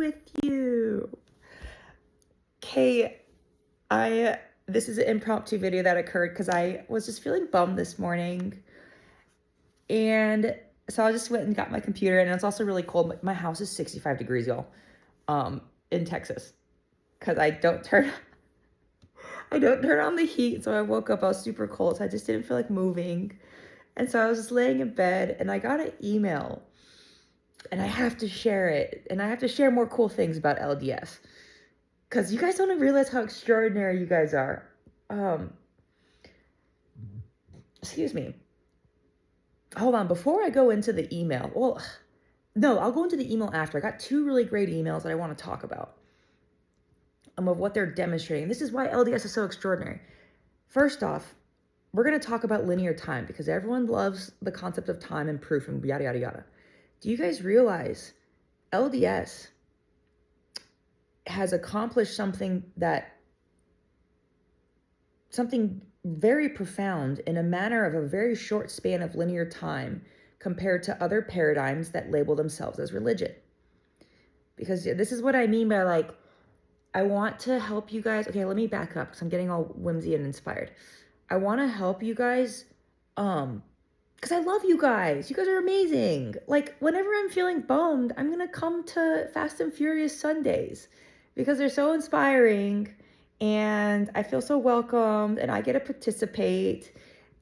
with you. Okay, this is an impromptu video that occurred because I was just feeling bummed this morning. And so I just went and got my computer, and it's also really cold. My house is 65 degrees, y'all, in Texas. Because I don't turn on the heat, so I woke up, I was super cold, so I just didn't feel like moving. And so I was just laying in bed, and I got an email, and I have to share it, and I have to share more cool things about LDS, because you guys don't realize how extraordinary you guys are. Excuse me. Hold on, before I go into the email, well, no, I'll go into the email after. I got two really great emails that I want to talk about. Of what they're demonstrating. This is why LDS is so extraordinary. First off, we're going to talk about linear time because everyone loves the concept of time and proof and yada, yada, yada. Do you guys realize LDS has accomplished something very profound in a manner of a very short span of linear time compared to other paradigms that label themselves as religion? Because this is what I mean by like, I want to help you guys. Okay, let me back up because I'm getting all whimsy and inspired. I want to help you guys because I love you guys. You guys are amazing. Like, whenever I'm feeling bummed, I'm going to come to Fast and Furious Sundays because they're so inspiring and I feel so welcomed and I get to participate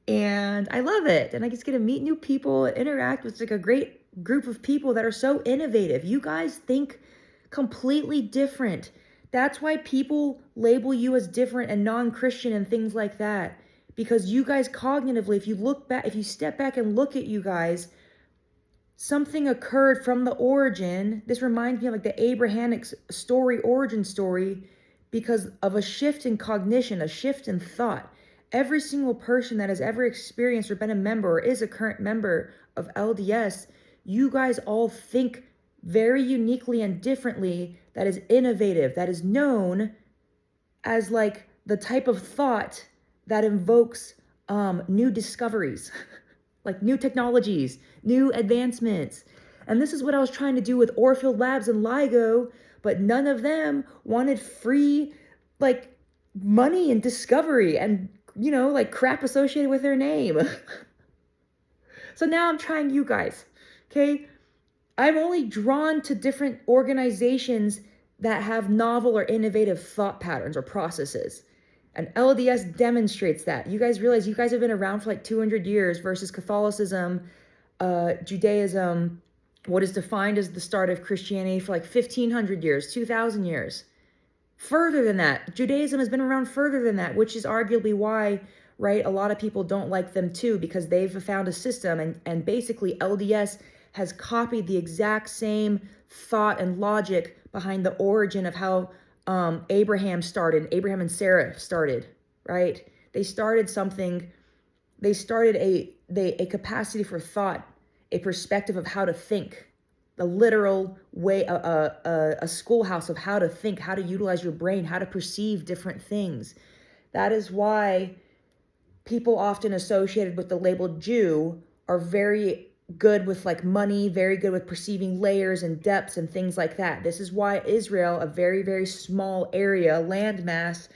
and I love it. And I just get to meet new people and interact with like a great group of people that are so innovative. You guys think completely different. That's why people label you as different and non-Christian and things like that. Because you guys cognitively, if you step back and look at you guys, something occurred from the origin. This reminds me of like the Abrahamic origin story, because of a shift in cognition, a shift in thought. Every single person that has ever experienced or been a member or is a current member of LDS, you guys all think very uniquely and differently, that is innovative, that is known as like the type of thought that invokes new discoveries, like new technologies, new advancements. And this is what I was trying to do with Orfield Labs and LIGO, but none of them wanted free like money and discovery and, you know, like crap associated with their name. So now I'm trying you guys, okay? I'm only drawn to different organizations that have novel or innovative thought patterns or processes. And LDS demonstrates that. You guys realize you guys have been around for like 200 years versus Catholicism, Judaism, what is defined as the start of Christianity for like 1,500 years, 2,000 years. Further than that, Judaism has been around further than that, which is arguably why, right, a lot of people don't like them too, because they've found a system and basically LDS has copied the exact same thought and logic behind the origin of how Abraham and Sarah started, right? They started something, they started a capacity for thought, a perspective of how to think, the literal way, a schoolhouse of how to think, how to utilize your brain, how to perceive different things. That is why people often associated with the label Jew are very good with like money, very good with perceiving layers and depths and things like that. This is why Israel, a very, very small area, landmass,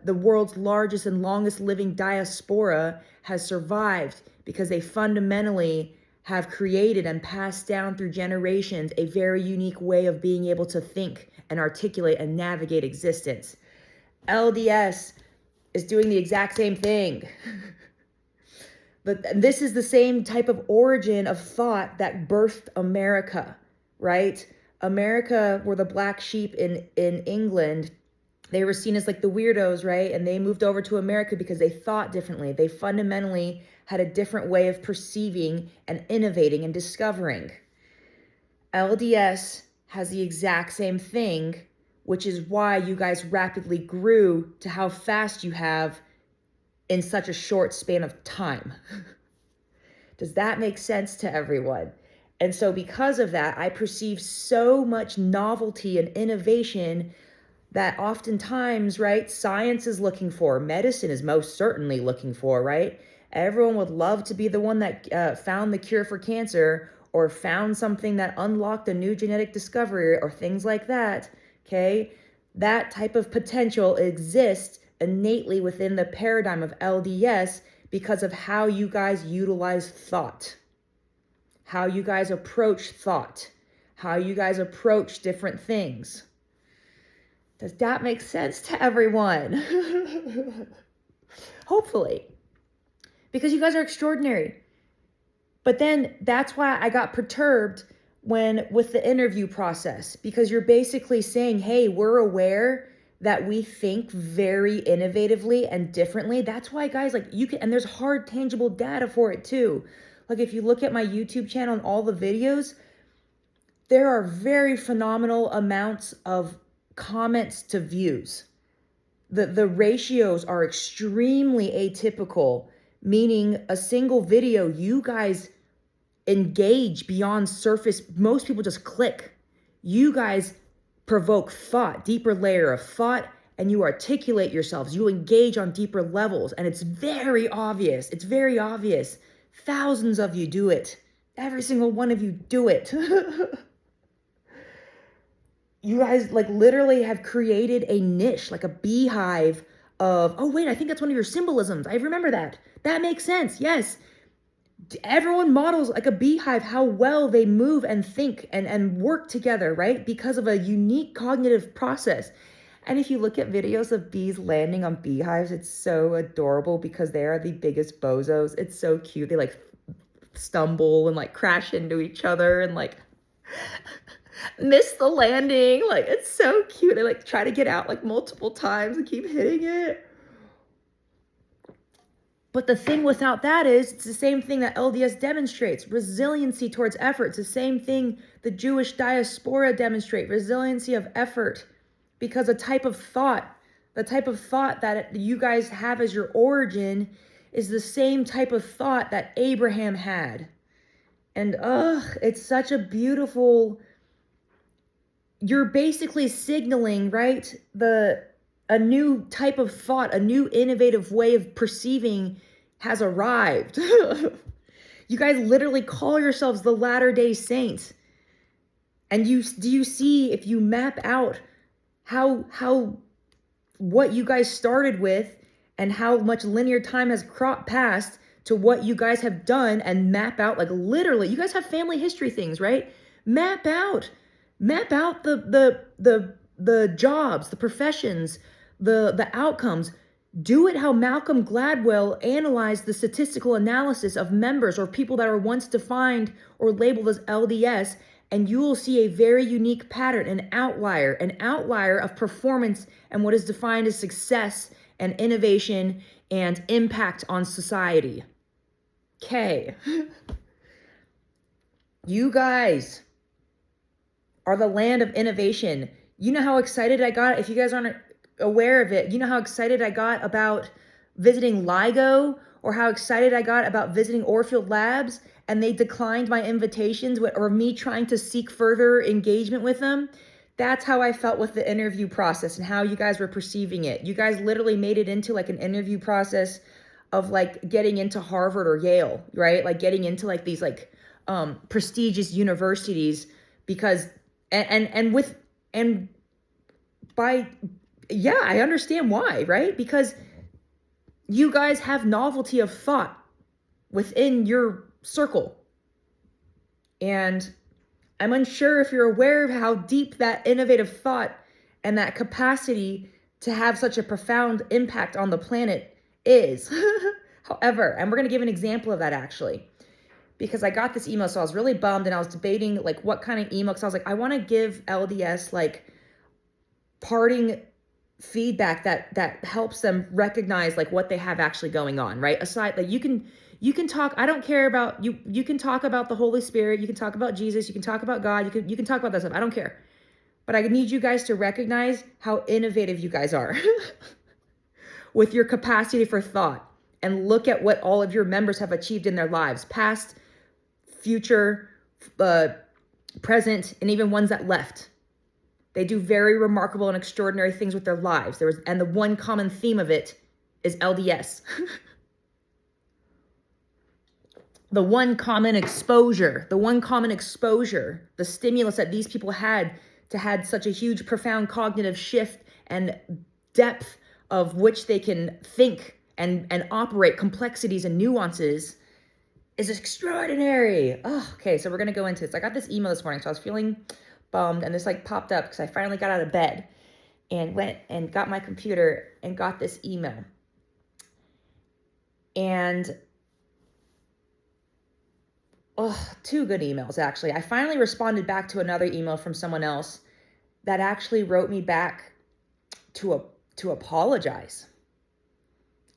the world's largest and longest living diaspora, has survived, because they fundamentally have created and passed down through generations a very unique way of being able to think and articulate and navigate existence. LDS is doing the exact same thing. But this is the same type of origin of thought that birthed America, right? America were the black sheep in England. They were seen as like the weirdos, right? And they moved over to America because they thought differently. They fundamentally had a different way of perceiving and innovating and discovering. LDS has the exact same thing, which is why you guys rapidly grew to how fast you have in such a short span of time. Does that make sense to everyone? And so because of that, I perceive so much novelty and innovation that oftentimes, right, science is looking for, medicine is most certainly looking for, right? Everyone would love to be the one that found the cure for cancer or found something that unlocked a new genetic discovery or things like that, okay, that type of potential exists innately within the paradigm of LDS because of how you guys utilize thought, how you guys approach thought, how you guys approach different things. Does that make sense to everyone? Hopefully. Because you guys are extraordinary. But then that's why I got perturbed with the interview process, because you're basically saying, hey, we're aware that we think very innovatively and differently. That's why, guys, like, you can, and there's hard, tangible data for it too. Like, if you look at my YouTube channel and all the videos, there are very phenomenal amounts of comments to views. The ratios are extremely atypical, meaning a single video, you guys engage beyond surface. Most people just click. You guys provoke thought, deeper layer of thought, and you articulate yourselves. You engage on deeper levels, and it's very obvious. It's very obvious. Thousands of you do it. Every single one of you do it. You guys like literally have created a niche, like a beehive of, oh wait, I think that's one of your symbolisms. I remember that. That makes sense. Yes. Everyone models like a beehive how well they move and think and work together, right? Because of a unique cognitive process. And if you look at videos of bees landing on beehives, it's so adorable because they are the biggest bozos. It's so cute. They like stumble and like crash into each other and like miss the landing. Like, it's so cute. They like try to get out like multiple times and keep hitting it. But the thing without that is, it's the same thing that LDS demonstrates, resiliency towards effort. It's the same thing the Jewish diaspora demonstrate, resiliency of effort, because the type of thought that you guys have as your origin is the same type of thought that Abraham had. And it's such a beautiful, you're basically signaling, right? A new type of thought, a new innovative way of perceiving has arrived. You guys literally call yourselves the Latter-day Saints. And do you see, if you map out how what you guys started with and how much linear time has passed to what you guys have done, and map out, like, literally, you guys have family history things, right? Map out the jobs, the professions, the outcomes. Do it how Malcolm Gladwell analyzed the statistical analysis of members or people that were once defined or labeled as LDS, and you will see a very unique pattern, an outlier of performance and what is defined as success and innovation and impact on society. Okay. You guys are the land of innovation. You know how excited I got, if you guys aren't aware of it, you know how excited I got about visiting LIGO, or how excited I got about visiting Orfield Labs, and they declined my invitations, or me trying to seek further engagement with them. That's how I felt with the interview process and how you guys were perceiving it. You guys literally made it into like an interview process of like getting into Harvard or Yale, right? Like getting into like these like prestigious universities, because I understand why, right? Because you guys have novelty of thought within your circle. And I'm unsure if you're aware of how deep that innovative thought and that capacity to have such a profound impact on the planet is. However, and we're going to give an example of that actually, because I got this email, so I was really bummed, and I was debating like what kind of email, because I was like, I want to give LDS like parting feedback that helps them recognize like what they have actually going on, right? Aside, like you can talk, I don't care about you can talk about the Holy Spirit, you can talk about Jesus, you can talk about God, you can talk about that stuff. I don't care. But I need you guys to recognize how innovative you guys are with your capacity for thought, and look at what all of your members have achieved in their lives, past, future, present, and even ones that left. They do very remarkable and extraordinary things with their lives. And the one common theme of it is LDS. the one common exposure, the stimulus that these people had to had such a huge, profound cognitive shift and depth of which they can think and operate complexities and nuances is extraordinary. Oh, okay, so we're gonna go into it. So I got this email this morning, so I was feeling bummed, and this like popped up because I finally got out of bed and went and got my computer and got this email. And two good emails, actually. I finally responded back to another email from someone else that actually wrote me back to apologize.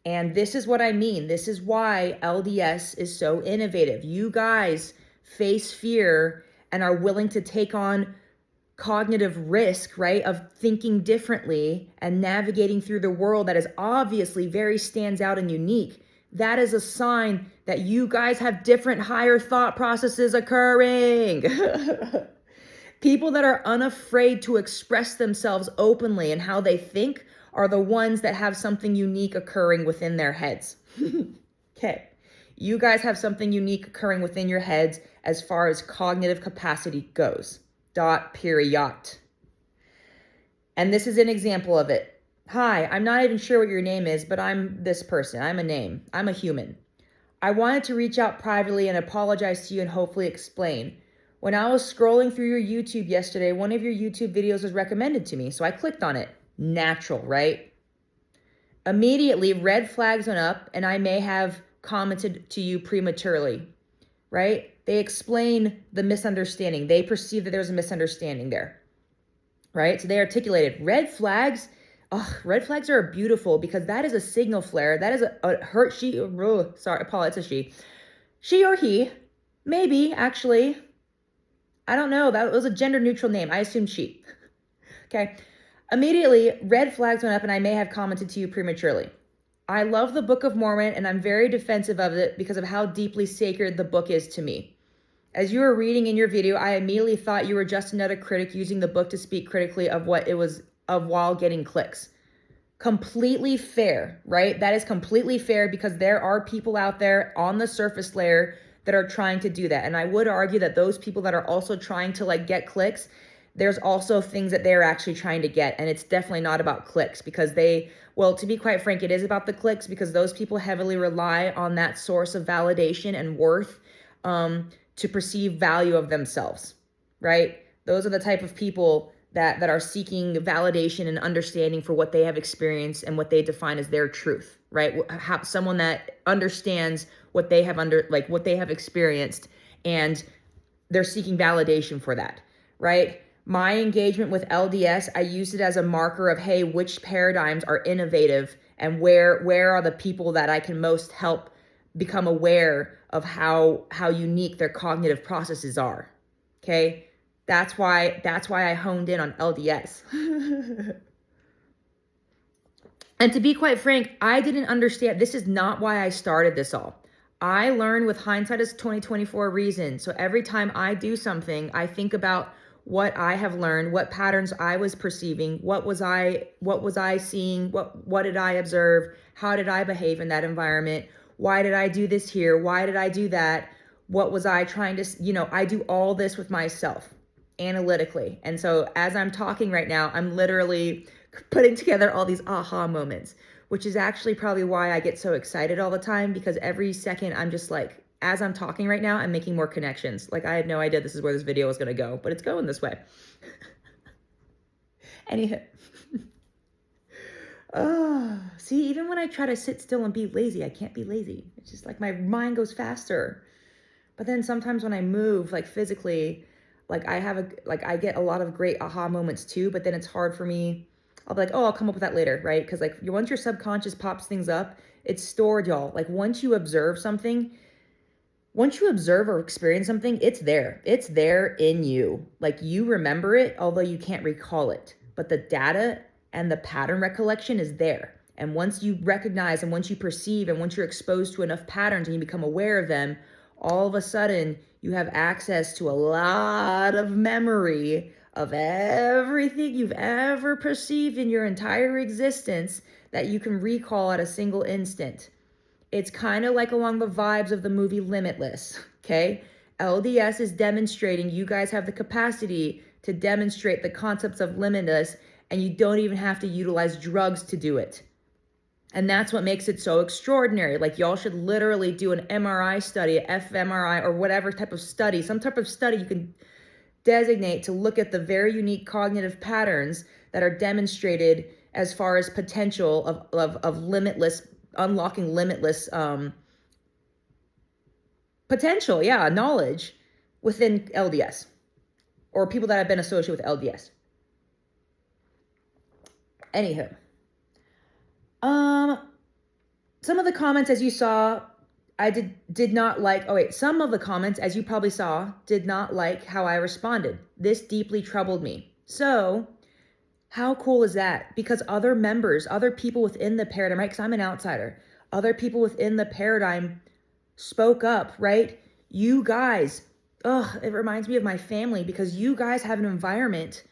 And this is what I mean. This is why LDS is so innovative. You guys face fear and are willing to take on cognitive risk, right, of thinking differently and navigating through the world that is obviously very stands out and unique. That is a sign that you guys have different higher thought processes occurring. People that are unafraid to express themselves openly and how they think are the ones that have something unique occurring within their heads. Okay. You guys have something unique occurring within your heads as far as cognitive capacity goes. Period. And this is an example of it. Hi, I'm not even sure what your name is, but I'm this person. I'm a name. I'm a human. I wanted to reach out privately and apologize to you and hopefully explain. When I was scrolling through your YouTube yesterday, one of your YouTube videos was recommended to me, so I clicked on it. Natural, right? Immediately, red flags went up, and I may have commented to you prematurely, right? They explain the misunderstanding. They perceive that there's a misunderstanding there, right? So they articulated red flags. Oh, red flags are beautiful because that is a signal flare. That is a hurt. Sorry, Paula, it's a she. She or he, maybe, actually. I don't know. That was a gender neutral name. I assumed she. Okay. Immediately, red flags went up and I may have commented to you prematurely. I love the Book of Mormon and I'm very defensive of it because of how deeply sacred the book is to me. As you were reading in your video, I immediately thought you were just another critic using the book to speak critically of what it was of while getting clicks. Completely fair, right? That is completely fair because there are people out there on the surface layer that are trying to do that. And I would argue that those people that are also trying to like get clicks, there's also things that they're actually trying to get. And it's definitely not about clicks because to be quite frank, it is about the clicks because those people heavily rely on that source of validation and worth to perceive value of themselves, right? Those are the type of people that are seeking validation and understanding for what they have experienced and what they define as their truth, right? Someone that understands what they have what they have experienced and they're seeking validation for that, right? My engagement with LDS, I used it as a marker of, hey, which paradigms are innovative and where are the people that I can most help become aware of how unique their cognitive processes are. Okay? That's why I honed in on LDS. And to be quite frank, I didn't understand. This is not why I started this all. I learn with hindsight is 20/20 for a reason. So every time I do something, I think about what I have learned, what patterns I was perceiving, what was I seeing, what did I observe, how did I behave in that environment, why did I do this here, why did I do that, what was I trying to, I do all this with myself analytically. And so as I'm talking right now, I'm literally putting together all these aha moments, which is actually probably why I get so excited all the time because every second I'm just like, as I'm talking right now, I'm making more connections. Like I had no idea this is where this video was going to go, but it's going this way. Anyhow. See, even when I try to sit still and be lazy, I can't be lazy. It's just like my mind goes faster. But then sometimes when I move, like physically, like I get a lot of great aha moments too, but then it's hard for me. I'll be like, oh, I'll come up with that later, right? Because like once your subconscious pops things up, it's stored, y'all. Like once you observe or experience something, it's there. It's there in you. Like you remember it, although you can't recall it. But the data and the pattern recollection is there. And once you recognize and once you perceive and once you're exposed to enough patterns and you become aware of them, all of a sudden you have access to a lot of memory of everything you've ever perceived in your entire existence that you can recall at a single instant. It's kind of like along the vibes of the movie Limitless, okay? LDS is demonstrating you guys have the capacity to demonstrate the concepts of limitless, and you don't even have to utilize drugs to do it. And that's what makes it so extraordinary. Like, y'all should literally do an MRI study, a fMRI, or whatever type of study, some type of study you can designate to look at the very unique cognitive patterns that are demonstrated as far as potential of limitless, unlocking limitless potential, knowledge within LDS or people that have been associated with LDS. Anywho, some of the comments, as you saw, I did not like. Some of the comments, as you probably saw, did not like how I responded. This deeply troubled me. So, how cool is that? Because other members, other people within the paradigm, right? Because I'm an outsider. Other people within the paradigm spoke up, right? You guys, it reminds me of my family, because you guys have an environment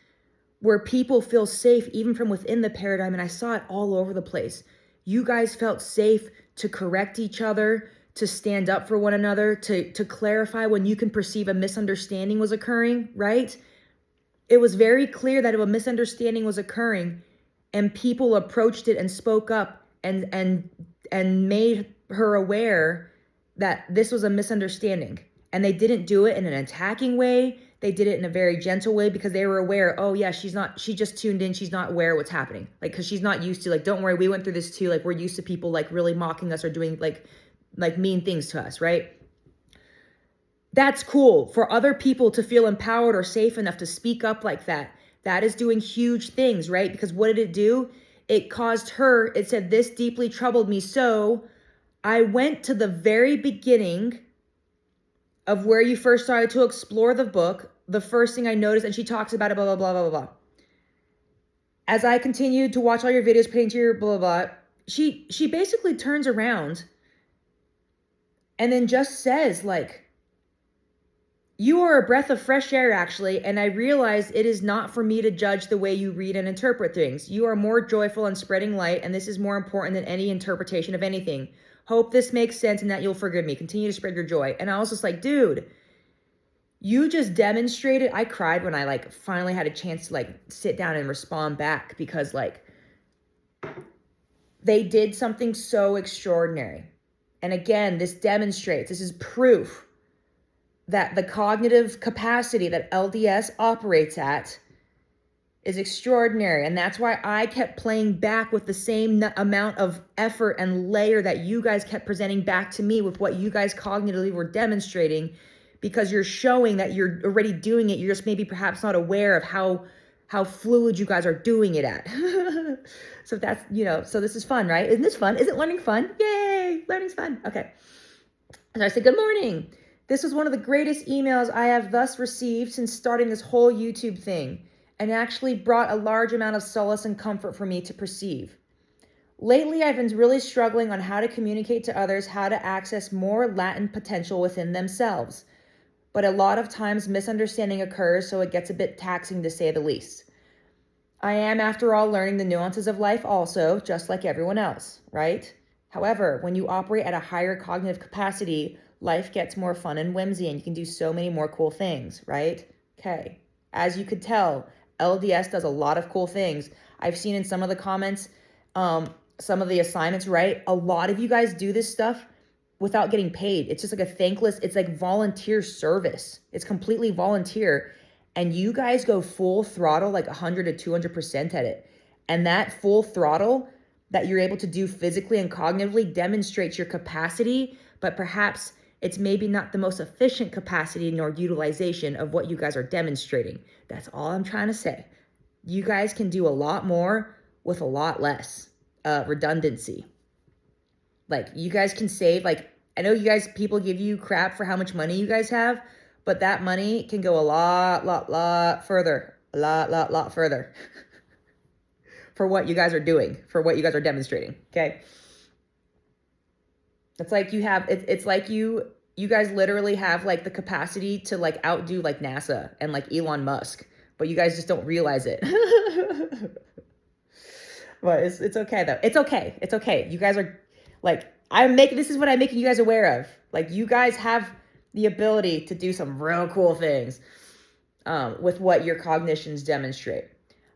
where people feel safe even from within the paradigm, and I saw it all over the place. You guys felt safe to correct each other, to stand up for one another, to clarify when you can perceive a misunderstanding was occurring, right? It was very clear that a misunderstanding was occurring, and people approached it and spoke up and made her aware that this was a misunderstanding. And they didn't do it in an attacking way. They did it in a very gentle way, because they were aware, she just tuned in. She's not aware of what's happening. Like, because she's not used to, like, don't worry, we went through this too. Like, we're used to people like really mocking us or doing like mean things to us, right? That's cool. For other people to feel empowered or safe enough to speak up like that, that is doing huge things, right? Because what did it do? It caused her, it said, this deeply troubled me. So I went to the very beginning of where you first started to explore the book. The first thing I noticed, and she talks about it, blah, blah, blah, blah, blah. As I continued to watch all your videos pertaining to your blah, blah, blah, she basically turns around and then just says, like, you are a breath of fresh air, actually, and I realize it is not for me to judge the way you read and interpret things. You are more joyful and spreading light, and this is more important than any interpretation of anything. Hope this makes sense and that you'll forgive me. Continue to spread your joy. And I was just like, dude, you just demonstrated. I cried when I like finally had a chance to like sit down and respond back, because like they did something so extraordinary. And again, this is proof that the cognitive capacity that LDS operates at is extraordinary. And that's why I kept playing back with the same amount of effort and layer that you guys kept presenting back to me with what you guys cognitively were demonstrating, because you're showing that you're already doing it. You're just maybe perhaps not aware of how fluid you guys are doing it at. So that's, so this is fun, right? Isn't this fun? Isn't learning fun? Yay, learning's fun. Okay. So I said, good morning. This was one of the greatest emails I have thus received since starting this whole YouTube thing, and actually brought a large amount of solace and comfort for me to perceive. Lately, I've been really struggling on how to communicate to others how to access more latent potential within themselves. But a lot of times misunderstanding occurs, so it gets a bit taxing to say the least. I am, after all, learning the nuances of life also, just like everyone else, right? However, when you operate at a higher cognitive capacity, life gets more fun and whimsy, and you can do so many more cool things, right? Okay. As you could tell, LDS does a lot of cool things. I've seen in some of the comments, some of the assignments, right? A lot of you guys do this stuff without getting paid. It's just like a thankless, it's like volunteer service. It's completely volunteer. And you guys go full throttle, like 100 to 200% at it. And that full throttle that you're able to do physically and cognitively demonstrates your capacity, but perhaps it's maybe not the most efficient capacity nor utilization of what you guys are demonstrating. That's all I'm trying to say. You guys can do a lot more with a lot less redundancy. Like, you guys can save, like, I know you guys, people give you crap for how much money you guys have, but that money can go a lot further. A lot further. For what you guys are doing, for what you guys are demonstrating, okay? It's like you have, it's like you guys literally have like the capacity to like outdo like NASA and like Elon Musk, but you guys just don't realize it. But it's okay though. It's okay. You guys are like, this is what I'm making you guys aware of. Like, you guys have the ability to do some real cool things with what your cognitions demonstrate.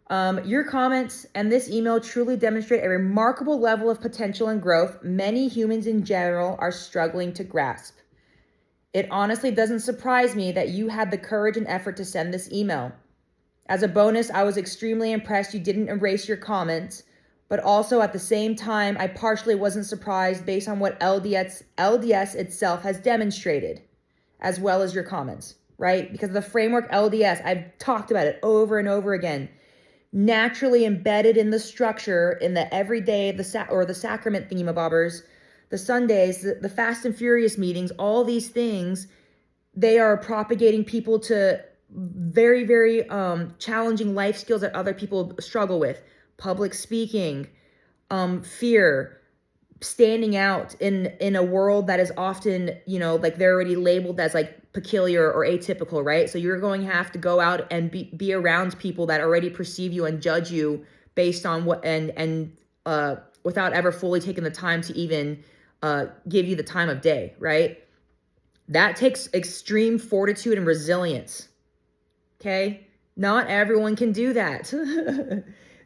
Your comments and this email truly demonstrate a remarkable level of potential and growth many humans in general are struggling to grasp. It honestly doesn't surprise me that you had the courage and effort to send this email. As a bonus, I was extremely impressed you didn't erase your comments, but also at the same time, I partially wasn't surprised based on what LDS itself has demonstrated, as well as your comments, right? Because the framework LDS, I've talked about it over and over again, naturally embedded in the structure, in the everyday, the sacrament thingamabobbers, the Sundays, the Fast and Furious meetings, all these things, they are propagating people to very, very challenging life skills that other people struggle with. Public speaking, fear, standing out in a world that is often, like they're already labeled as like peculiar or atypical, right? So you're going to have to go out and be around people that already perceive you and judge you based on what, and without ever fully taking the time to even give you the time of day, right? That takes extreme fortitude and resilience. Okay? Not everyone can do that.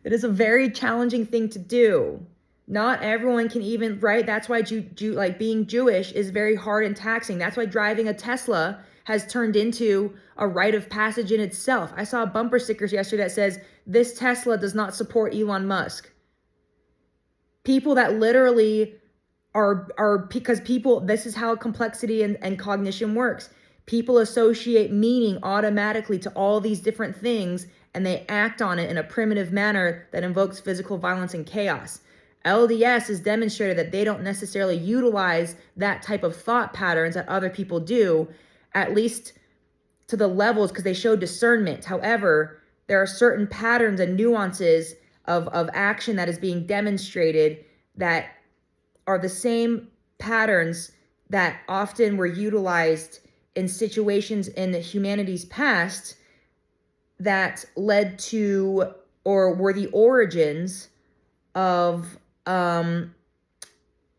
It is a very challenging thing to do. Not everyone can even, right? That's why like being Jewish is very hard and taxing. That's why driving a Tesla has turned into a rite of passage in itself. I saw a bumper sticker yesterday that says, "This Tesla does not support Elon Musk." People that literally are because people, this is how complexity and cognition works. People associate meaning automatically to all these different things, and they act on it in a primitive manner that invokes physical violence and chaos. LDS has demonstrated that they don't necessarily utilize that type of thought patterns that other people do, at least to the levels, because they show discernment. However, there are certain patterns and nuances of action that is being demonstrated that are the same patterns that often were utilized in situations in humanity's past that led to or were the origins of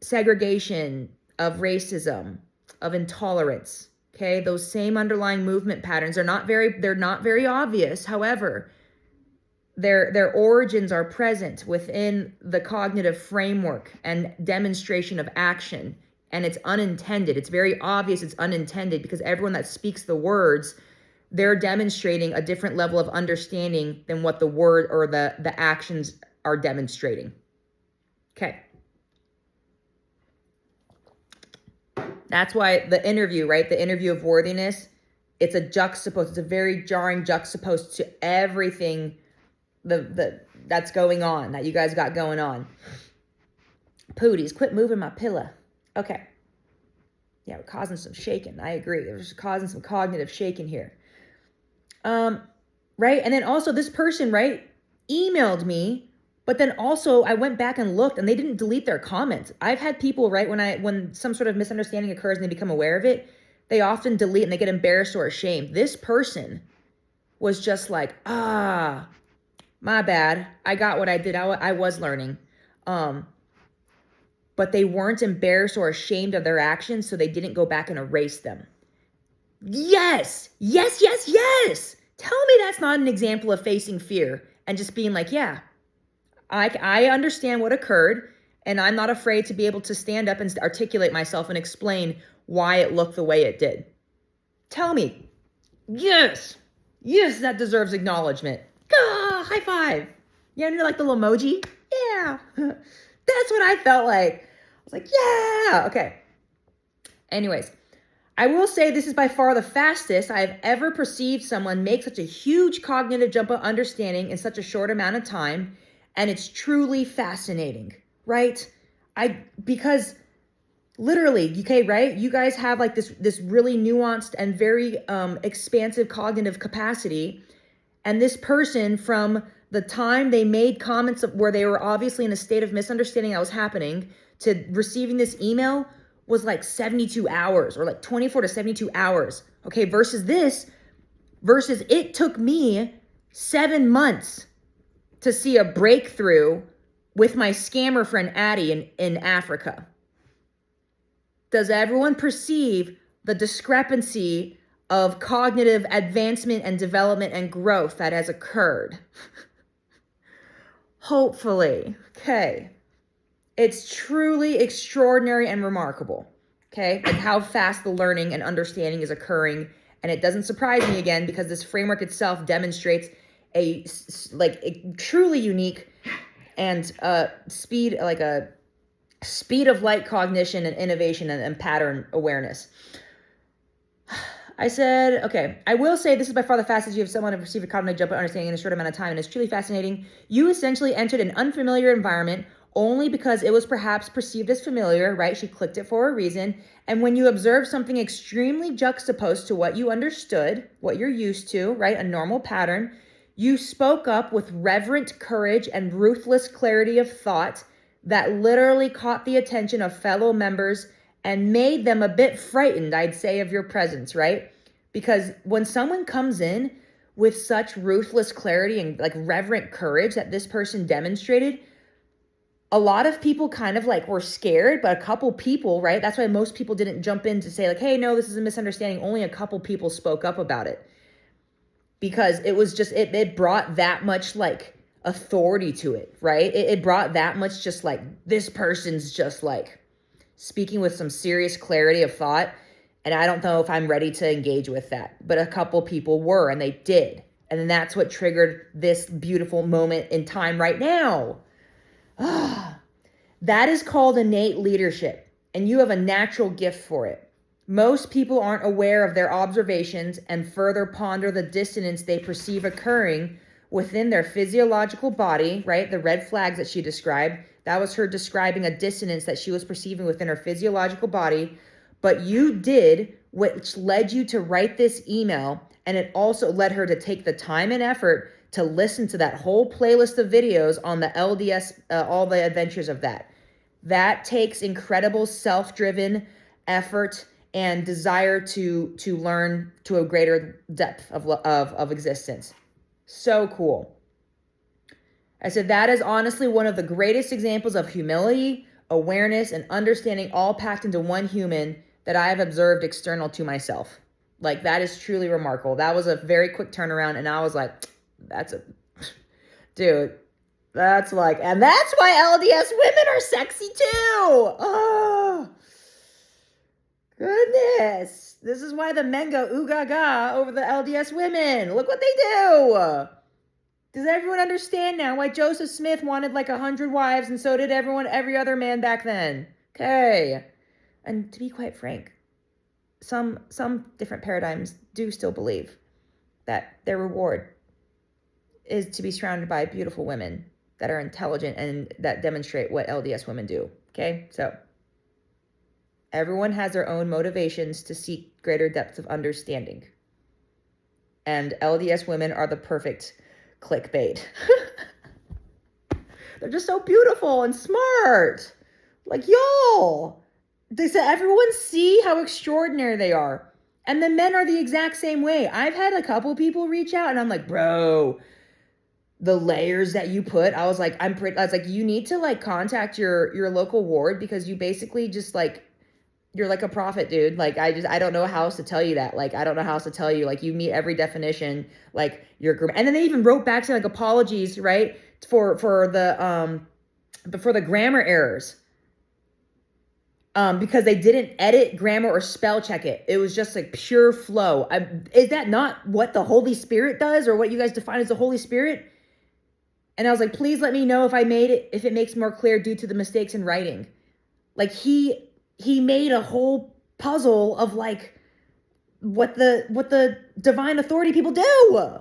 segregation, of racism, of intolerance. Okay, those same underlying movement patterns are they're not very obvious. However, their origins are present within the cognitive framework and demonstration of action. And it's unintended. It's very obvious it's unintended because everyone that speaks the words, they're demonstrating a different level of understanding than what the word or the actions are demonstrating. Okay. That's why the interview, right? The interview of worthiness, it's a very jarring juxtaposed to everything that's going on, that you guys got going on. Pooties, quit moving my pillow. Okay. Yeah, we're causing some shaking. I agree. We're just causing some cognitive shaking here. Right? And then also this person, right, emailed me, but then also I went back and looked and they didn't delete their comments. I've had people, right, when some sort of misunderstanding occurs and they become aware of it, they often delete and they get embarrassed or ashamed. This person was just like, my bad. I got what I did. I was learning. But they weren't embarrassed or ashamed of their actions, so they didn't go back and erase them. Yes. Yes, yes, yes. Tell me that's not an example of facing fear and just being like, yeah, I understand what occurred, and I'm not afraid to be able to stand up and articulate myself and explain why it looked the way it did. Tell me. Yes. Yes, that deserves acknowledgement. High five. Yeah, and you're like the little emoji. Yeah. That's what I felt like. I was like, yeah. Okay. Anyways, I will say this is by far the fastest I have ever perceived someone make such a huge cognitive jump of understanding in such a short amount of time. And it's truly fascinating, right? Because literally, okay, right? You guys have like this really nuanced and very expansive cognitive capacity. And this person, from the time they made comments where they were obviously in a state of misunderstanding that was happening to receiving this email was like 72 hours or like 24 to 72 hours. Okay, versus it took me 7 months to see a breakthrough with my scammer friend Addie in Africa. does everyone perceive the discrepancy of cognitive advancement and development and growth that has occurred? Hopefully. Okay. It's truly extraordinary and remarkable. Okay. Like how fast the learning and understanding is occurring. And it doesn't surprise me again because this framework itself demonstrates a truly unique and speed of light cognition and innovation and pattern awareness. I said, okay, I will say this is by far the fastest you have someone to perceive a cognitive jump of understanding in a short amount of time, and it's truly fascinating. You essentially entered an unfamiliar environment only because it was perhaps perceived as familiar, right? She clicked it for a reason. And when you observe something extremely juxtaposed to what you understood, what you're used to, right? A normal pattern, you spoke up with reverent courage and ruthless clarity of thought that literally caught the attention of fellow members and made them a bit frightened, I'd say, of your presence, right? Because when someone comes in with such ruthless clarity and like reverent courage that this person demonstrated, a lot of people kind of like were scared, but a couple people, right? That's why most people didn't jump in to say like, hey, no, this is a misunderstanding. Only a couple people spoke up about it because it was just, it brought that much like authority to it, right? It brought that much just like, this person's just like speaking with some serious clarity of thought. And I don't know if I'm ready to engage with that, but a couple people were, and they did. And then that's what triggered this beautiful moment in time right now. That is called innate leadership, and you have a natural gift for it. Most people aren't aware of their observations and further ponder the dissonance they perceive occurring within their physiological body, right? The red flags that she described, that was her describing a dissonance that she was perceiving within her physiological body. But you did, which led you to write this email, and it also led her to take the time and effort to listen to that whole playlist of videos on the LDS, all the adventures of that. That takes incredible self-driven effort and desire to learn to a greater depth of existence. So cool. I said, that is honestly one of the greatest examples of humility, awareness, and understanding all packed into one human that I have observed external to myself. Like, that is truly remarkable. That was a very quick turnaround. And I was like, dude, that's like, and that's why LDS women are sexy too. Oh, goodness. This is why the men go ooh gaga over the LDS women. Look what they do. Does everyone understand now why Joseph Smith wanted like 100 wives and so did every other man back then? Okay. And to be quite frank, some different paradigms do still believe that their reward is to be surrounded by beautiful women that are intelligent and that demonstrate what LDS women do. Okay. So everyone has their own motivations to seek greater depth of understanding. And LDS women are the perfect clickbait. They're just so beautiful and smart. Like, y'all, they said everyone see how extraordinary they are. And the men are the exact same way. I've had a couple people reach out and I'm like, bro, the layers that you put, I was like, you need to like contact your local ward because you basically just like, you're like a prophet, dude. Like, I don't know how else to tell you that. Like, I don't know how else to tell you, like, you meet every definition, like your group. And then they even wrote back saying like apologies, right? For the grammar errors. Because they didn't edit grammar or spell check it. It was just like pure flow. Is that not what the Holy Spirit does or what you guys define as the Holy Spirit? And I was like, please let me know if it makes more clear due to the mistakes in writing. Like he made a whole puzzle of like what the divine authority people do.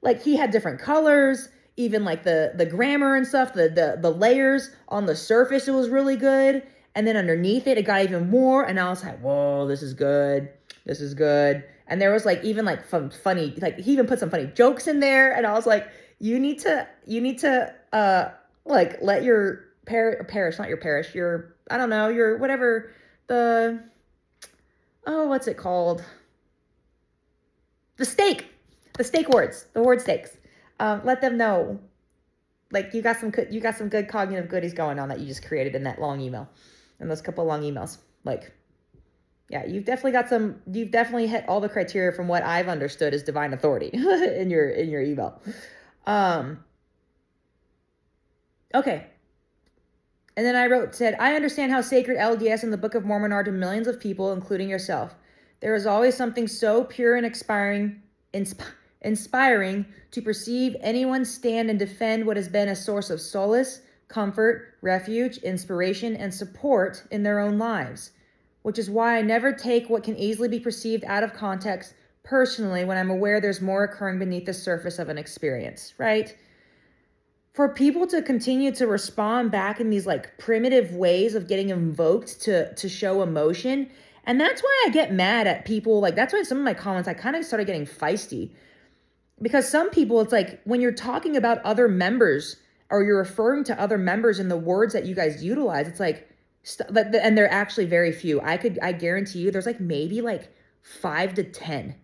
Like he had different colors, even like the grammar and stuff, the layers on the surface, it was really good. And then underneath it got even more. And I was like, whoa, this is good. This is good. And there was like even like some funny, like he even put some funny jokes in there. And I was like, you need to like let your parish, not your parish, your, I don't know, your whatever, what's it called? The stake words, the word stakes. Let them know, like you got some good cognitive goodies going on that you just created in that long email, in those couple long emails. Like, yeah, you've definitely hit all the criteria from what I've understood as divine authority in your email. Okay. And then I said, I understand how sacred LDS and the Book of Mormon are to millions of people, including yourself. There is always something so pure and inspiring to perceive anyone stand and defend what has been a source of solace, comfort, refuge, inspiration, and support in their own lives, which is why I never take what can easily be perceived out of context personally when I'm aware there's more occurring beneath the surface of an experience, right? For people to continue to respond back in these like primitive ways of getting invoked to show emotion. And that's why I get mad at people. Like, that's why some of my comments, I kind of started getting feisty, because some people, it's like when you're talking about other members or you're referring to other members in the words that you guys utilize, it's like, and they're actually very few. I guarantee you there's like maybe like 5 to 10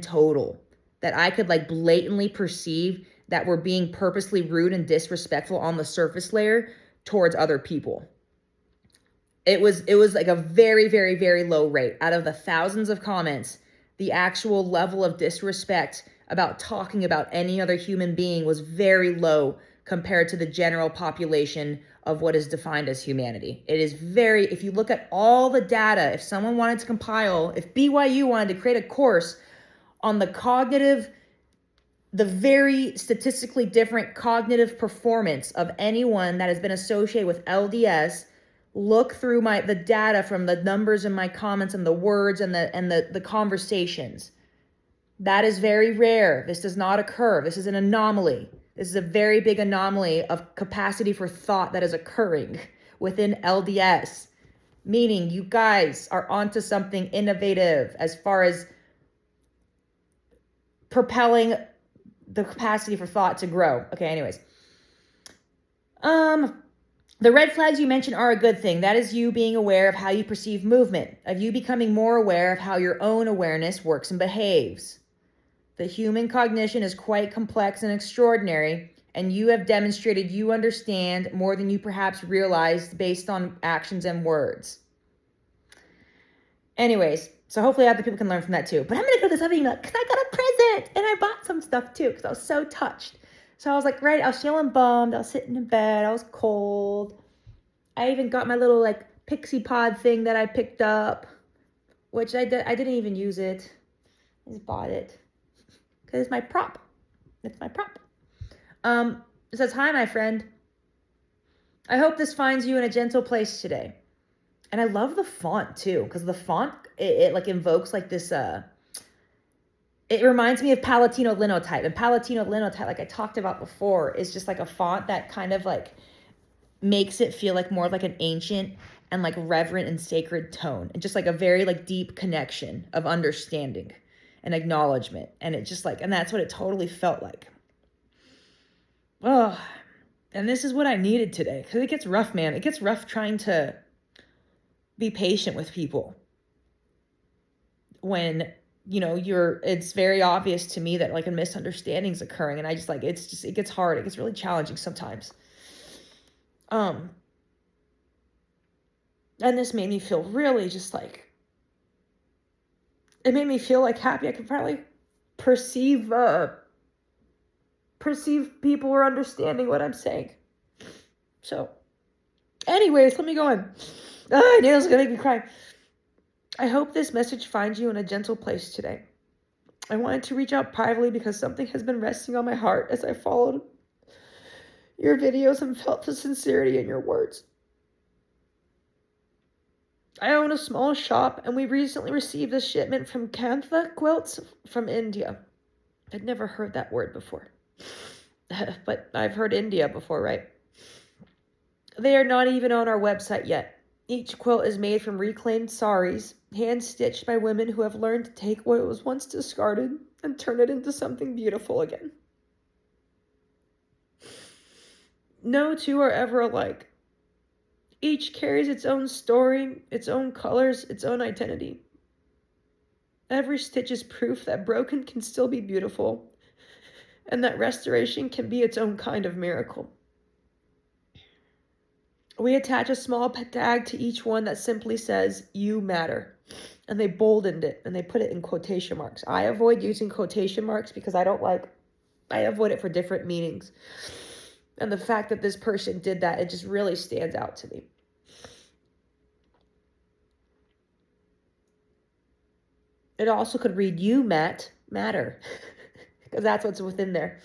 total that I could like blatantly perceive that were being purposely rude and disrespectful on the surface layer towards other people. It was like a very, very, very low rate. Out of the thousands of comments, the actual level of disrespect about talking about any other human being was very low compared to the general population of what is defined as humanity. It is very, if you look at all the data, if someone wanted to compile, if BYU wanted to create a course on the very statistically different cognitive performance of anyone that has been associated with LDS, look through the data from the numbers in my comments and the words and the conversations. That is very rare. This does not occur. This is an anomaly. This is a very big anomaly of capacity for thought that is occurring within LDS, meaning you guys are onto something innovative as far as propelling the capacity for thought to grow. Okay, anyways. The red flags you mentioned are a good thing. That is you being aware of how you perceive movement, of you becoming more aware of how your own awareness works and behaves. The human cognition is quite complex and extraordinary, and you have demonstrated you understand more than you perhaps realized based on actions and words. Anyways, so hopefully other people can learn from that too. But I'm going to go to this other email because I got a present and I bought some stuff too because I was so touched. So I was like, right, I was feeling bummed. I was sitting in bed. I was cold. I even got my little like pixie pod thing that I picked up, which I didn't even use it. I just bought it because it's my prop. It's my prop. It says, hi, my friend. I hope this finds you in a gentle place today. And I love the font too, because the font, it like invokes like this, it reminds me of Palatino Linotype. And Palatino Linotype, like I talked about before, is just like a font that kind of like makes it feel like more like an ancient and like reverent and sacred tone. And just like a very like deep connection of understanding and acknowledgement. And it just like, and that's what it totally felt like. Oh, and this is what I needed today. Because it gets rough, man. It gets rough trying to be patient with people when, you know, it's very obvious to me that like a misunderstanding's occurring. And I just like, it gets hard. It gets really challenging sometimes. And this made me feel really just like, it made me feel like happy. I could finally perceive people are understanding what I'm saying. So anyways, let me go on. Nail's gonna make me cry. I hope this message finds you in a gentle place today. I wanted to reach out privately because something has been resting on my heart as I followed your videos and felt the sincerity in your words. I own a small shop and we recently received a shipment from Kantha quilts from India. I'd never heard that word before. But I've heard India before, right? They are not even on our website yet. Each quilt is made from reclaimed saris, hand-stitched by women who have learned to take what was once discarded and turn it into something beautiful again. No two are ever alike. Each carries its own story, its own colors, its own identity. Every stitch is proof that broken can still be beautiful, and that restoration can be its own kind of miracle. We attach a small tag to each one that simply says, "You matter." And they boldened it and they put it in quotation marks. I avoid using quotation marks because I avoid it for different meanings. And the fact that this person did that, it just really stands out to me. It also could read, "You, Matt, matter." Because that's what's within there.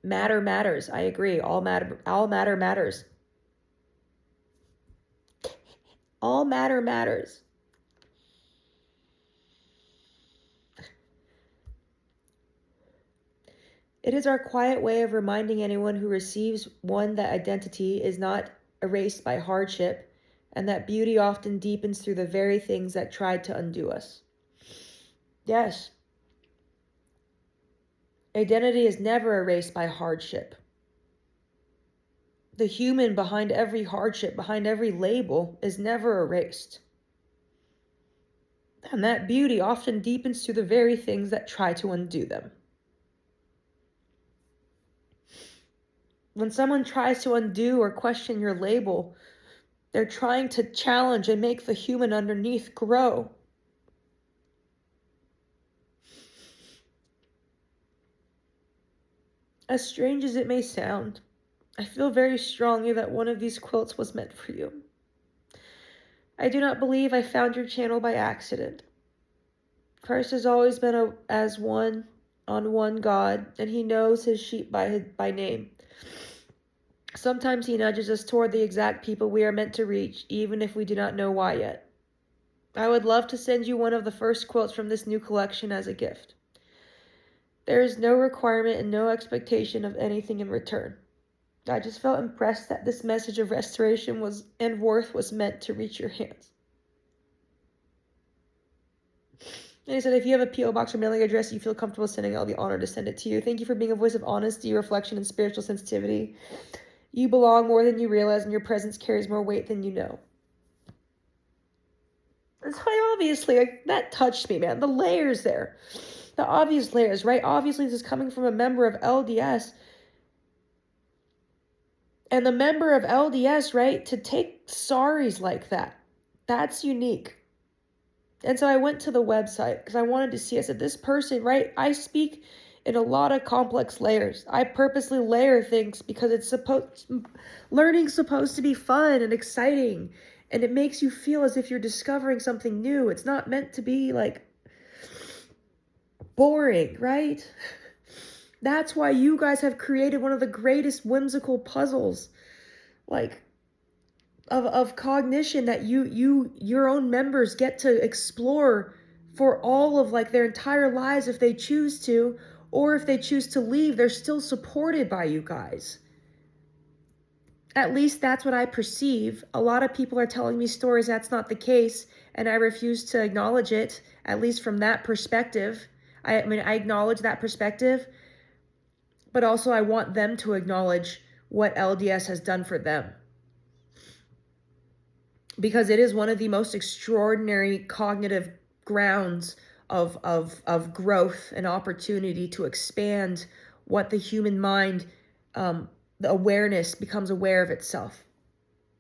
Matter matters. I agree. All matter matters. All matter matters. It is our quiet way of reminding anyone who receives one that identity is not erased by hardship, and that beauty often deepens through the very things that tried to undo us. Yes. Identity is never erased by hardship. The human behind every hardship, behind every label, is never erased. And that beauty often deepens through the very things that try to undo them. When someone tries to undo or question your label, they're trying to challenge and make the human underneath grow. As strange as it may sound, I feel very strongly that one of these quilts was meant for you. I do not believe I found your channel by accident. Christ has always been as one on one God, and he knows his sheep by name. Sometimes he nudges us toward the exact people we are meant to reach, even if we do not know why yet. I would love to send you one of the first quilts from this new collection as a gift. There is no requirement and no expectation of anything in return. I just felt impressed that this message of restoration and worth was meant to reach your hands. And he said, if you have a P.O. box or mailing address you feel comfortable sending, I'll be honored to send it to you. Thank you for being a voice of honesty, reflection, and spiritual sensitivity. You belong more than you realize, and your presence carries more weight than you know. And so that touched me, man. The layers there. The obvious layers, right? Obviously, this is coming from a member of LDS. And the member of LDS, right, to take sorries like that, that's unique. And so I went to the website because I wanted to see. I said, this person, right, I speak in a lot of complex layers. I purposely layer things because learning's supposed to be fun and exciting. And it makes you feel as if you're discovering something new. It's not meant to be like boring, right? That's why you guys have created one of the greatest whimsical puzzles, like of cognition, that your own members get to explore for all of like their entire lives if they choose to, or if they choose to leave, they're still supported by you guys. At least that's what I perceive. A lot of people are telling me stories that's not the case, and I refuse to acknowledge it, at least from that perspective. I acknowledge that perspective, but also I want them to acknowledge what LDS has done for them. Because it is one of the most extraordinary cognitive grounds of growth and opportunity to expand what the human mind, the awareness becomes aware of itself.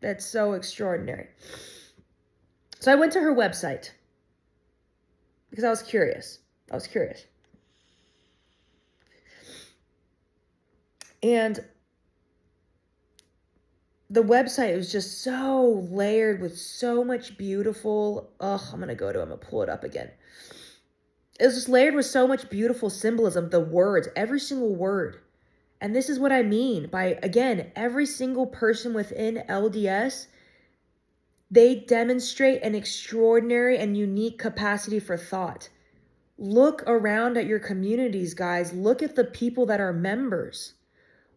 That's so extraordinary. So I went to her website because I was curious. And the website was just so layered with so much beautiful, I'm going to pull it up again. It was just layered with so much beautiful symbolism, the words, every single word. And this is what I mean by, again, every single person within LDS, they demonstrate an extraordinary and unique capacity for thought. Look around at your communities, guys. Look at the people that are members.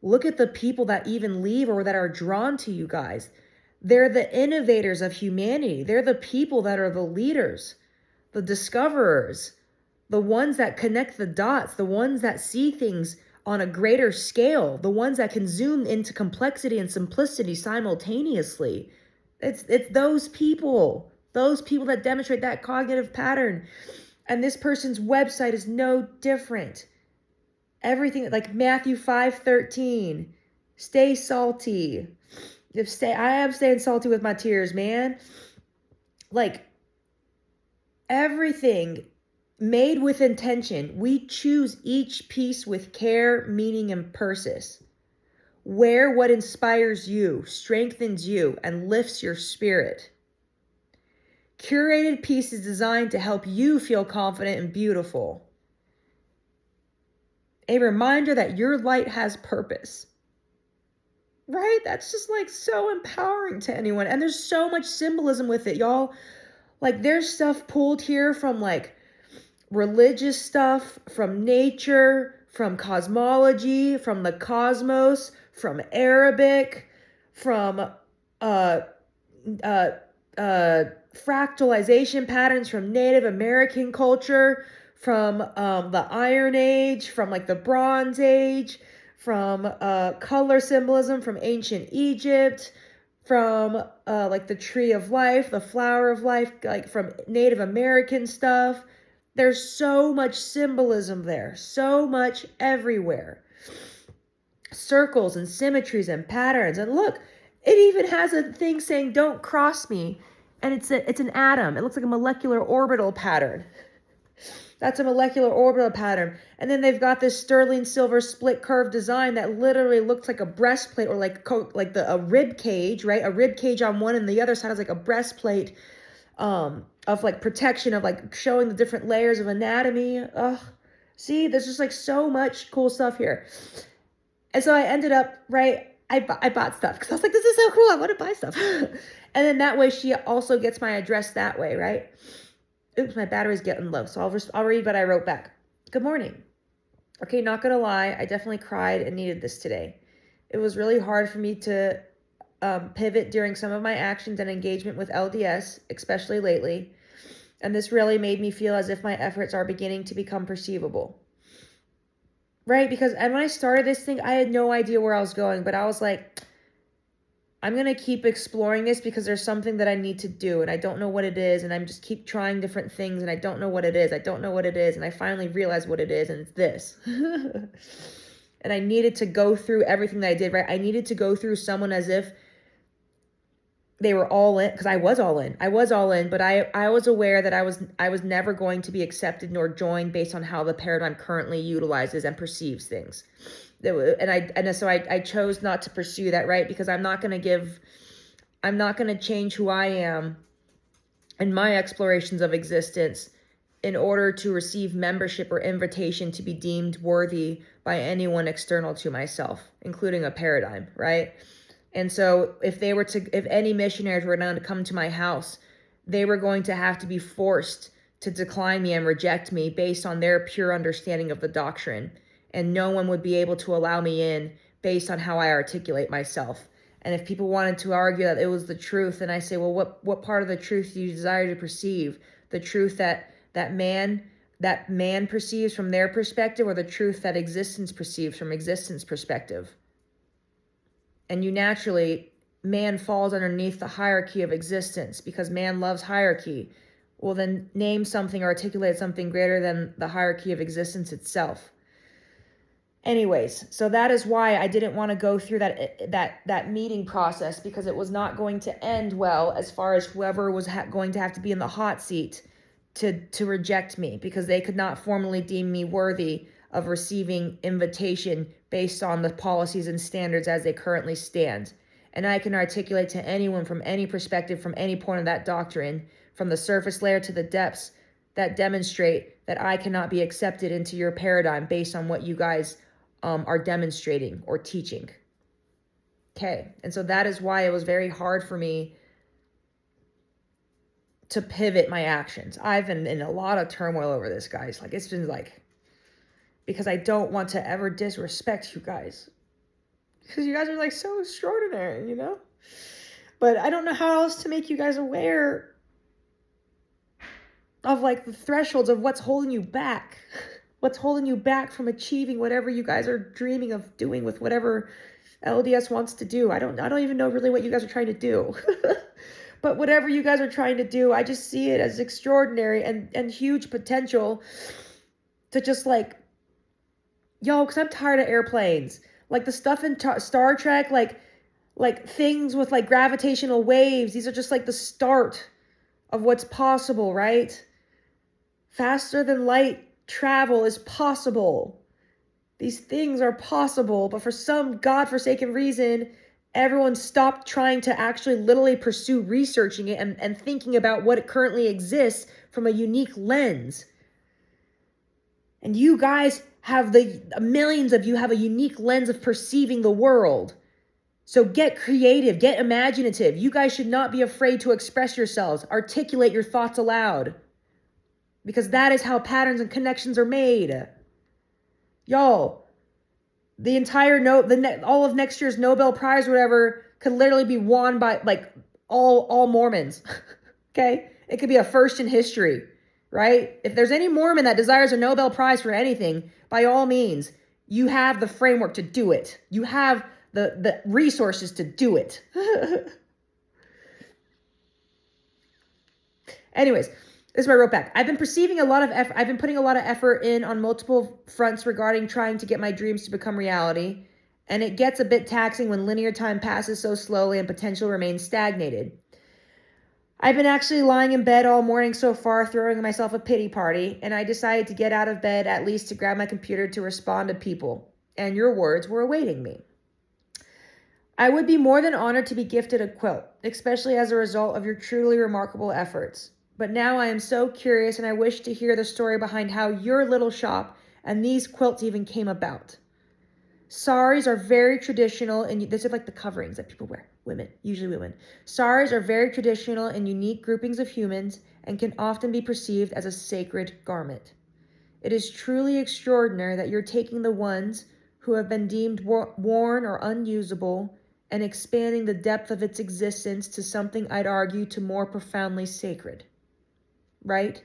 Look at the people that even leave or that are drawn to you guys. They're the innovators of humanity. They're the people that are the leaders, the discoverers, the ones that connect the dots, the ones that see things on a greater scale, the ones that can zoom into complexity and simplicity simultaneously. It's those people that demonstrate that cognitive pattern. And this person's website is no different. Everything like Matthew 5:13, Stay salty. I am staying salty with my tears, man. Like, everything made with intention. We choose each piece with care, meaning, and purpose. Wear what inspires you, strengthens you, and lifts your spirit. Curated pieces designed to help you feel confident and beautiful. A reminder that your light has purpose. Right? That's just like so empowering to anyone. And there's so much symbolism with it, y'all. Like, there's stuff pulled here from like religious stuff, from nature, from cosmology, from the cosmos, from Arabic, from fractalization patterns from Native American culture, from the Iron Age, from like the Bronze Age, from color symbolism from ancient Egypt, from like the tree of life, the flower of life, like from Native American stuff. There's so much symbolism there, so much everywhere. Circles and symmetries and patterns. And look, it even has a thing saying, don't cross me. And it's an atom. It looks like a molecular orbital pattern. That's a molecular orbital pattern. And then they've got this sterling silver split curve design that literally looks like a breastplate, or like a rib cage, right? A rib cage on one, and the other side is like a breastplate of like protection, of like showing the different layers of anatomy. See, there's just like so much cool stuff here. And so I ended up, right, I bought stuff because I was like, this is so cool. I want to buy stuff. And then that way she also gets my address that way, right? Oops, my battery's getting low. So I'll read what I wrote back. Good morning. Okay, not gonna lie, I definitely cried and needed this today. It was really hard for me to pivot during some of my actions and engagement with LDS, especially lately. And this really made me feel as if my efforts are beginning to become perceivable. Right? Because and when I started this thing, I had no idea where I was going, but I was like, I'm going to keep exploring this because there's something that I need to do and I don't know what it is, and I'm just keep trying different things and I don't know what it is. And I finally realized what it is, and it's this. And I needed to go through everything that I did, right? I needed to go through someone as if they were all in, because I was all in, but I was aware that I was never going to be accepted nor joined based on how the paradigm currently utilizes and perceives things. So I chose not to pursue that, right? Because I'm not going to change who I am in my explorations of existence in order to receive membership or invitation to be deemed worthy by anyone external to myself, including a paradigm, right? And so if any missionaries were going to come to my house, they were going to have to be forced to decline me and reject me based on their pure understanding of the doctrine. And no one would be able to allow me in based on how I articulate myself. And if people wanted to argue that it was the truth, then I say, well, what part of the truth do you desire to perceive? The truth that man perceives from their perspective, or the truth that existence perceives from existence perspective? And man falls underneath the hierarchy of existence because man loves hierarchy. Well, then name something or articulate something greater than the hierarchy of existence itself. Anyways, so that is why I didn't want to go through that meeting process, because it was not going to end well as far as whoever was going to have to be in the hot seat to reject me, because they could not formally deem me worthy of receiving invitation based on the policies and standards as they currently stand. And I can articulate to anyone from any perspective, from any point of that doctrine, from the surface layer to the depths, that demonstrate that I cannot be accepted into your paradigm based on what you guys are demonstrating or teaching. Okay, and so that is why it was very hard for me to pivot my actions. I've been in a lot of turmoil over this, guys. Like, it's been like, because I don't want to ever disrespect you guys, because you guys are like so extraordinary, you know? But I don't know how else to make you guys aware of like the thresholds of what's holding you back. What's holding you back from achieving whatever you guys are dreaming of doing with whatever LDS wants to do. I don't even know really what you guys are trying to do. But whatever you guys are trying to do, I just see it as extraordinary and huge potential to just like, yo, because I'm tired of airplanes. Like the stuff in Star Trek, like things with like gravitational waves. These are just like the start of what's possible, right? Faster than light travel is possible. These things are possible, but for some godforsaken reason, everyone stopped trying to actually literally pursue researching it and thinking about what it currently exists from a unique lens. And you guys have millions of you have a unique lens of perceiving the world. So get creative, get imaginative. You guys should not be afraid to express yourselves, articulate your thoughts aloud. Because that is how patterns and connections are made. Y'all, the entire all of next year's Nobel Prize or whatever could literally be won by like all Mormons. Okay? It could be a first in history, right? If there's any Mormon that desires a Nobel Prize for anything, by all means, you have the framework to do it. You have the resources to do it. Anyways, this is what I wrote back. I've been perceiving a lot of effort. I've been putting a lot of effort in on multiple fronts regarding trying to get my dreams to become reality. And it gets a bit taxing when linear time passes so slowly and potential remains stagnated. I've been actually lying in bed all morning so far, throwing myself a pity party. And I decided to get out of bed at least to grab my computer to respond to people. And your words were awaiting me. I would be more than honored to be gifted a quilt, especially as a result of your truly remarkable efforts. But now I am so curious and I wish to hear the story behind how your little shop and these quilts even came about. Saris are very traditional, and these are like the coverings that people wear, usually women. Saris are very traditional and unique groupings of humans and can often be perceived as a sacred garment. It is truly extraordinary that you're taking the ones who have been deemed worn or unusable and expanding the depth of its existence to something I'd argue to more profoundly sacred. Right?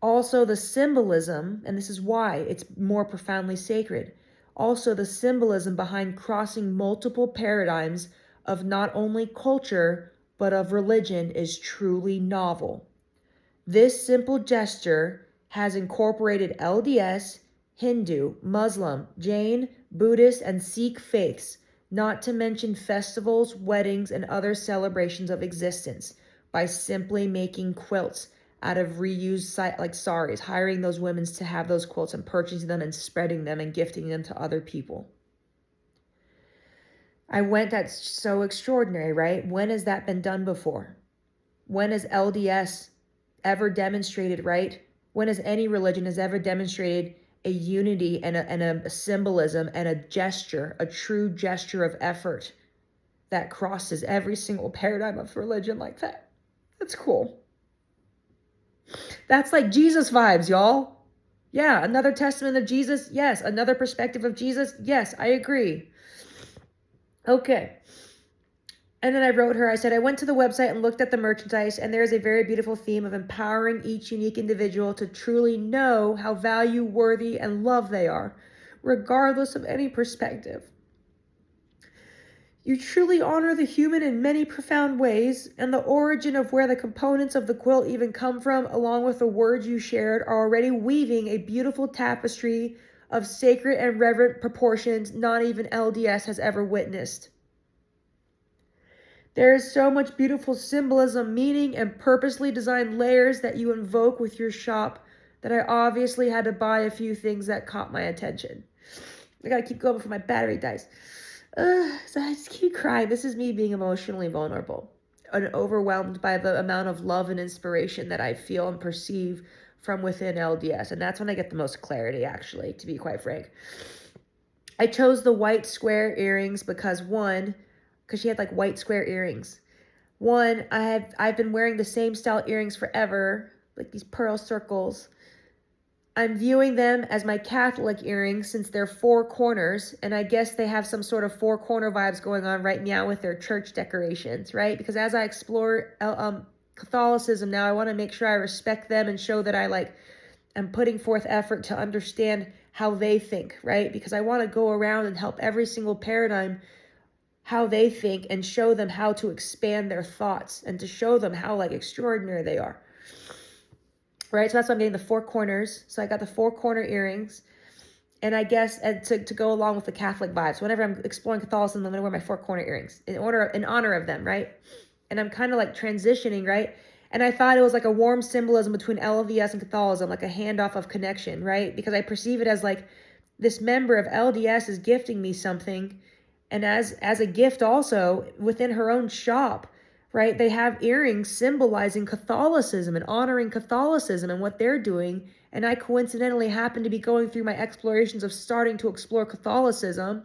Also the symbolism, and this is why it's more profoundly sacred, also the symbolism behind crossing multiple paradigms of not only culture, but of religion is truly novel. This simple gesture has incorporated LDS, Hindu, Muslim, Jain, Buddhist, and Sikh faiths, not to mention festivals, weddings, and other celebrations of existence, by simply making quilts out of reused saris, hiring those women to have those quilts and purchasing them and spreading them and gifting them to other people. That's so extraordinary, right? When has that been done before? When has LDS ever demonstrated, right? When has any religion has ever demonstrated a unity and a symbolism and a gesture, a true gesture of effort that crosses every single paradigm of religion like that? That's cool. That's like Jesus vibes, y'all. Yeah, another testament of Jesus. Yes, another perspective of Jesus. Yes, I agree. Okay. And then I wrote her, I said, I went to the website and looked at the merchandise, and there is a very beautiful theme of empowering each unique individual to truly know how value worthy and loved they are, regardless of any perspective. You truly honor the human in many profound ways, and the origin of where the components of the quilt even come from, along with the words you shared, are already weaving a beautiful tapestry of sacred and reverent proportions not even LDS has ever witnessed. There is so much beautiful symbolism, meaning, and purposely designed layers that you invoke with your shop that I obviously had to buy a few things that caught my attention. I gotta keep going before my battery dies. So I just keep crying. This is me being emotionally vulnerable and overwhelmed by the amount of love and inspiration that I feel and perceive from within LDS. And that's when I get the most clarity, actually, to be quite frank. I chose the white square earrings because she had like white square earrings. One, I've been wearing the same style earrings forever, like these pearl circles. I'm viewing them as my Catholic earrings since they're four corners, and I guess they have some sort of four corner vibes going on right now with their church decorations, right? Because as I explore Catholicism now, I want to make sure I respect them and show that I am putting forth effort to understand how they think, right? Because I want to go around and help every single paradigm how they think and show them how to expand their thoughts and to show them how extraordinary they are. Right, so that's why I'm getting the four corners. So I got the four corner earrings. And I guess to go along with the Catholic vibes, whenever I'm exploring Catholicism, I'm going to wear my 4-corner earrings in honor of them, right? And I'm kind of like transitioning, right? And I thought it was like a warm symbolism between LDS and Catholicism, like a handoff of connection, right? Because I perceive it as like this member of LDS is gifting me something. And as a gift also within her own shop, right? They have earrings symbolizing Catholicism and honoring Catholicism and what they're doing. And I coincidentally happen to be going through my explorations of starting to explore Catholicism.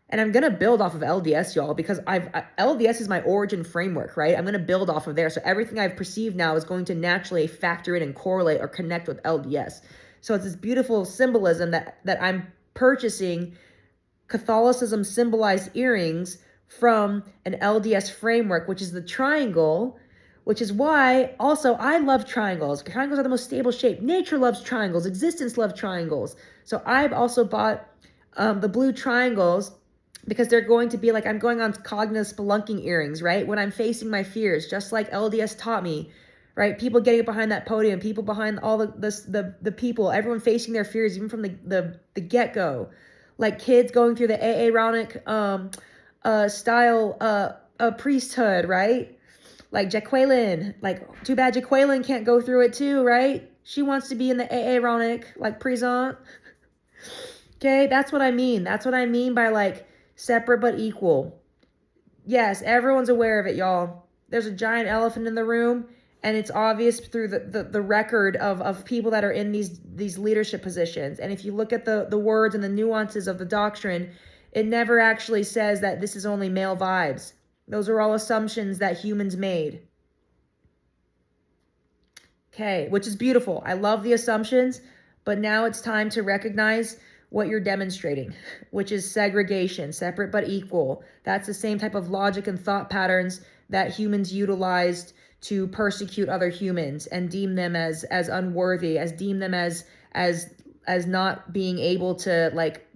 And I'm going to build off of LDS, y'all, because LDS is my origin framework, right? I'm going to build off of there. So everything I've perceived now is going to naturally factor in and correlate or connect with LDS. So it's this beautiful symbolism that I'm purchasing Catholicism symbolized earrings from an LDS framework, which is the triangle, which is why also I love triangles. Triangles are the most stable shape. Nature loves triangles. Existence loves triangles. So I've also bought the blue triangles because they're going to be like, I'm going on cognitive spelunking earrings, right? When I'm facing my fears, just like LDS taught me, right? People getting behind that podium, people behind all the people, everyone facing their fears, even from the get-go. Like kids going through the Aaronic style priesthood, right? Like Jaqueline, like too bad Jaqueline can't go through it too, right? She wants to be in the Aaronic, like présent. Okay, that's what I mean. That's what I mean by like separate but equal. Yes, everyone's aware of it, y'all. There's a giant elephant in the room, and it's obvious through the record of people that are in these leadership positions. And if you look at the words and the nuances of the doctrine, it never actually says that this is only male vibes. Those are all assumptions that humans made. Okay, which is beautiful. I love the assumptions, but now it's time to recognize what you're demonstrating, which is segregation, separate but equal. That's the same type of logic and thought patterns that humans utilized to persecute other humans and deem them as unworthy, as deem them as not being able to like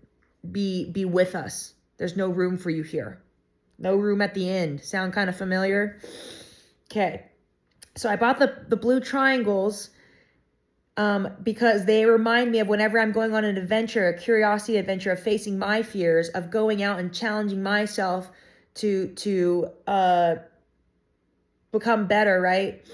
be with us. There's no room for you here. No room at the end. Sound kind of familiar? Okay. So I bought the blue triangles because they remind me of whenever I'm going on an adventure, a curiosity adventure of facing my fears, of going out and challenging myself to become better, right?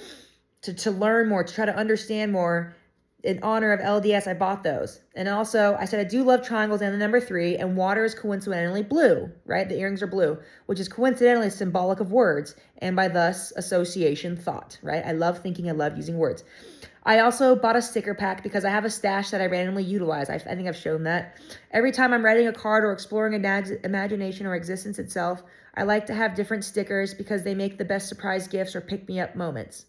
To learn more, to try to understand more. In honor of LDS, I bought those. And also, I said I do love triangles and the number 3, and water is coincidentally blue, right? The earrings are blue, which is coincidentally symbolic of words, and by thus association thought, right? I love thinking, I love using words. I also bought a sticker pack because I have a stash that I randomly utilize. I think I've shown that. Every time I'm writing a card or exploring imagination or existence itself, I like to have different stickers because they make the best surprise gifts or pick-me-up moments.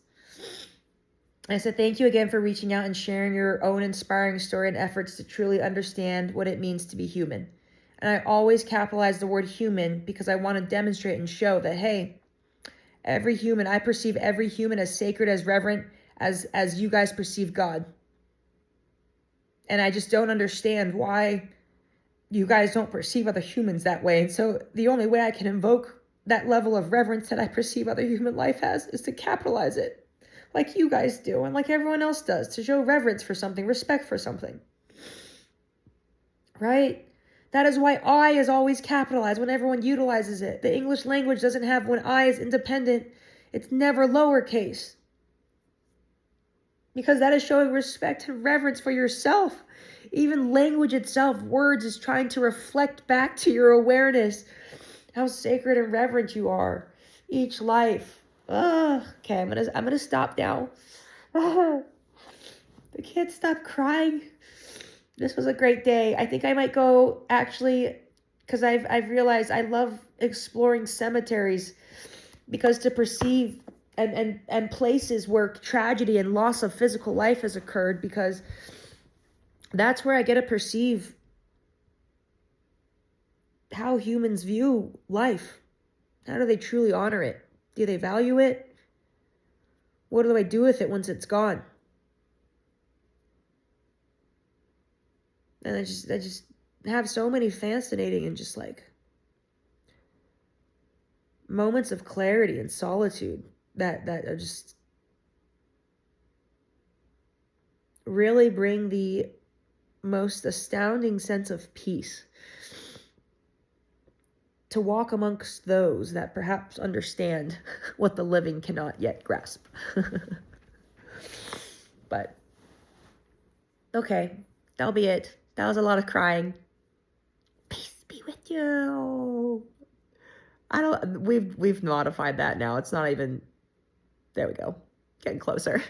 I said, thank you again for reaching out and sharing your own inspiring story and efforts to truly understand what it means to be human. And I always capitalize the word human because I want to demonstrate and show that, hey, every human, I perceive every human as sacred, as reverent, as you guys perceive God. And I just don't understand why you guys don't perceive other humans that way. And so the only way I can invoke that level of reverence that I perceive other human life has is to capitalize it. Like you guys do, and like everyone else does, to show reverence for something, respect for something. Right? That is why I is always capitalized when everyone utilizes it. The English language doesn't have, when I is independent, it's never lowercase. Because that is showing respect and reverence for yourself. Even language itself, words, is trying to reflect back to your awareness how sacred and reverent you are. Each life. Okay, I'm gonna stop now. I can't stop crying. This was a great day. I think I might go actually, because I've realized I love exploring cemeteries, because to perceive and places where tragedy and loss of physical life has occurred, because that's where I get to perceive how humans view life. How do they truly honor it? Do they value it? What do I do with it once it's gone? And I just have so many fascinating and just like moments of clarity and solitude that are just really bring the most astounding sense of peace to walk amongst those that perhaps understand what the living cannot yet grasp. But, okay, that'll be it. That was a lot of crying. Peace be with you. We've modified that now. It's not even, there we go. Getting closer.